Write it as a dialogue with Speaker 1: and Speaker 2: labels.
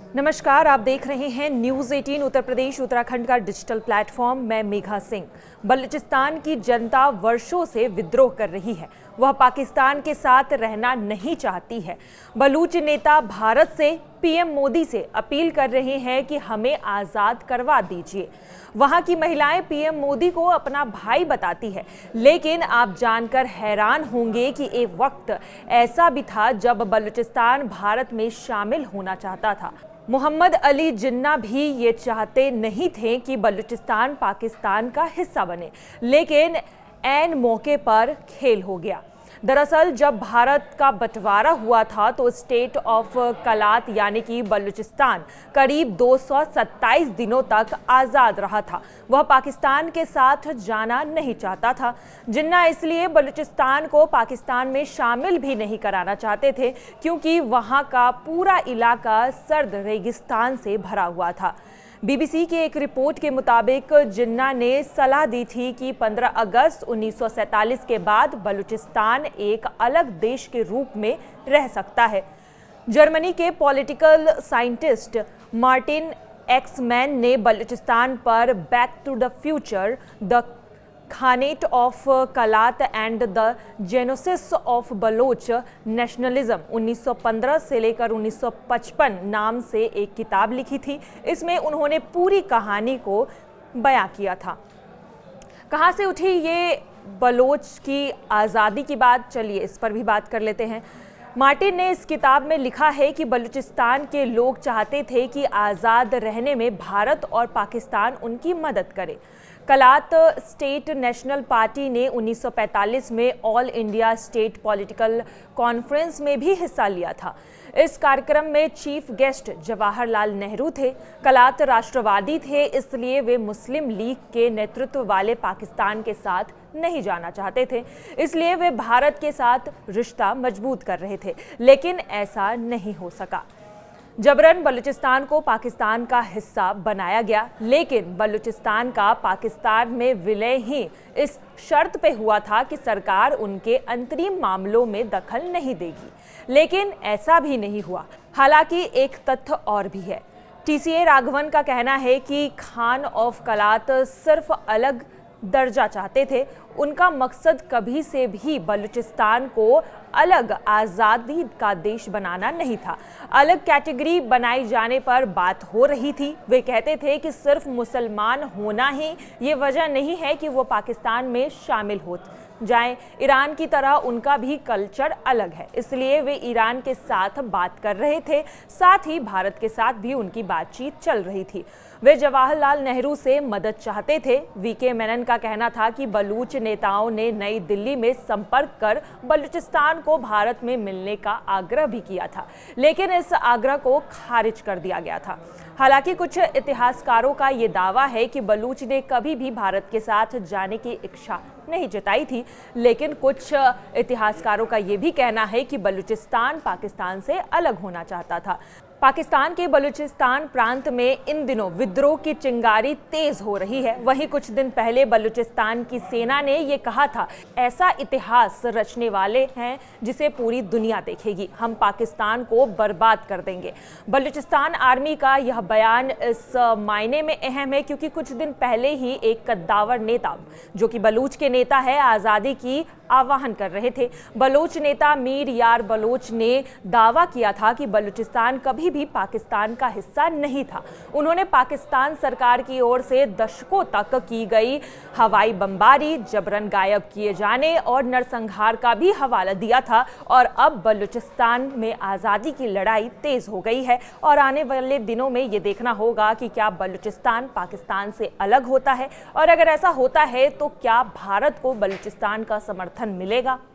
Speaker 1: नमस्कार, आप देख रहे हैं न्यूज़ 18 उत्तर प्रदेश उत्तराखंड का डिजिटल प्लेटफॉर्म। मैं मेघा सिंह। बलूचिस्तान की जनता वर्षों से विद्रोह कर रही है। वह पाकिस्तान के साथ रहना नहीं चाहती है। बलूच नेता भारत से पीएम मोदी से अपील कर रहे हैं कि हमें आज़ाद करवा दीजिए। वहां की महिलाएं पीएम मोदी को अपना भाई बताती है, लेकिन आप जानकर हैरान होंगे कि एक वक्त ऐसा भी था जब बलूचिस्तान भारत में शामिल होना चाहता था। मोहम्मद अली जिन्ना भी ये चाहते नहीं थे कि बलूचिस्तान पाकिस्तान का हिस्सा बने, लेकिन ऐन मौके पर खेल हो गया। दरअसल जब भारत का बंटवारा हुआ था तो स्टेट ऑफ कलात यानी कि बलूचिस्तान करीब 227 दिनों तक आज़ाद रहा था। वह पाकिस्तान के साथ जाना नहीं चाहता था। जिन्ना इसलिए बलूचिस्तान को पाकिस्तान में शामिल भी नहीं कराना चाहते थे क्योंकि वहाँ का पूरा इलाका सर्द रेगिस्तान से भरा हुआ था। बीबीसी की एक रिपोर्ट के मुताबिक जिन्ना ने सलाह दी थी कि 15 अगस्त 1947 के बाद बलूचिस्तान एक अलग देश के रूप में रह सकता है। जर्मनी के पॉलिटिकल साइंटिस्ट मार्टिन एक्समैन ने बलूचिस्तान पर back to the future, the khanate of Kalat and the genesis of Baloch nationalism 1915 से लेकर 1955 नाम से एक किताब लिखी थी। इसमें उन्होंने पूरी कहानी को बयां किया था। कहां से उठी ये बलोच की आज़ादी की बात, चलिए इस पर भी बात कर लेते हैं। मार्टिन ने इस किताब में लिखा है कि बलूचिस्तान के लोग चाहते थे कि आज़ाद रहने में भारत और पाकिस्तान उनकी मदद करे। कलात स्टेट नेशनल पार्टी ने 1945 में all India state political conference में भी हिस्सा लिया था। इस कार्यक्रम में चीफ गेस्ट जवाहरलाल नेहरू थे। कलात राष्ट्रवादी थे, इसलिए वे मुस्लिम लीग के नेतृत्व वाले पाकिस्तान के साथ नहीं जाना चाहते थे। इसलिए वे भारत के साथ रिश्ता मजबूत कर रहे थे, लेकिन ऐसा नहीं हो सका। जबरन बलूचिस्तान को पाकिस्तान का हिस्सा बनाया गया, लेकिन बलूचिस्तान का पाकिस्तान में विलय ही इस शर्त पे हुआ था कि सरकार उनके अंतरिम मामलों में दखल नहीं देगी। लेकिन ऐसा भी नहीं हुआ। हालांकि एक तथ्य और भी है। टीसीए राघवन का कहना है कि खान ऑफ कलात सिर्फ अलग दर्जा चाहते थे। उनका मकसद कभी से भी बलूचिस्तान को अलग आज़ादी का देश बनाना नहीं था। अलग कैटेगरी बनाए जाने पर बात हो रही थी। वे कहते थे कि सिर्फ मुसलमान होना ही ये वजह नहीं है कि वो पाकिस्तान में शामिल हो जाएं। ईरान की तरह उनका भी कल्चर अलग है, इसलिए वे ईरान के साथ बात कर रहे थे। साथ ही भारत के साथ भी उनकी बातचीत चल रही थी। वे जवाहरलाल नेहरू से मदद चाहते थे। वीके मेनन का कहना था कि बलूच नेताओं ने नई दिल्ली में संपर्क कर बलूचिस्तान को भारत में मिलने का आग्रह भी किया था, लेकिन इस आग्रह को खारिज कर दिया गया था। हालांकि कुछ इतिहासकारों का ये दावा है कि बलूच ने कभी भी भारत के साथ जाने की इच्छा नहीं जताई थी, लेकिन कुछ इतिहासकारों का ये भी कहना है कि बलूचिस्तान पाकिस्तान से अलग होना चाहता था। पाकिस्तान के बलूचिस्तान प्रांत में इन दिनों विद्रोह की चिंगारी तेज हो रही है। वहीं कुछ दिन पहले बलूचिस्तान की सेना ने ये कहा था, ऐसा इतिहास रचने वाले हैं जिसे पूरी दुनिया देखेगी। हम पाकिस्तान को बर्बाद कर देंगे। बलूचिस्तान आर्मी का यह बयान इस मायने में अहम है क्योंकि कुछ दिन पहले ही एक कद्दावर नेता, जो कि बलूच के नेता है, आज़ादी की आह्वान कर रहे थे। बलोच नेता मीर यार बलोच ने दावा किया था कि बलूचिस्तान कभी भी पाकिस्तान का हिस्सा नहीं था। उन्होंने पाकिस्तान सरकार की ओर से दशकों तक की गई हवाई बमबारी, जबरन गायब किए जाने और नरसंहार का भी हवाला दिया था। और अब बलूचिस्तान में आज़ादी की लड़ाई तेज हो गई है और आने वाले दिनों में ये देखना होगा कि क्या बलूचिस्तान पाकिस्तान से अलग होता है, और अगर ऐसा होता है तो क्या भारत को बलूचिस्तान का समर्थन मिलेगा।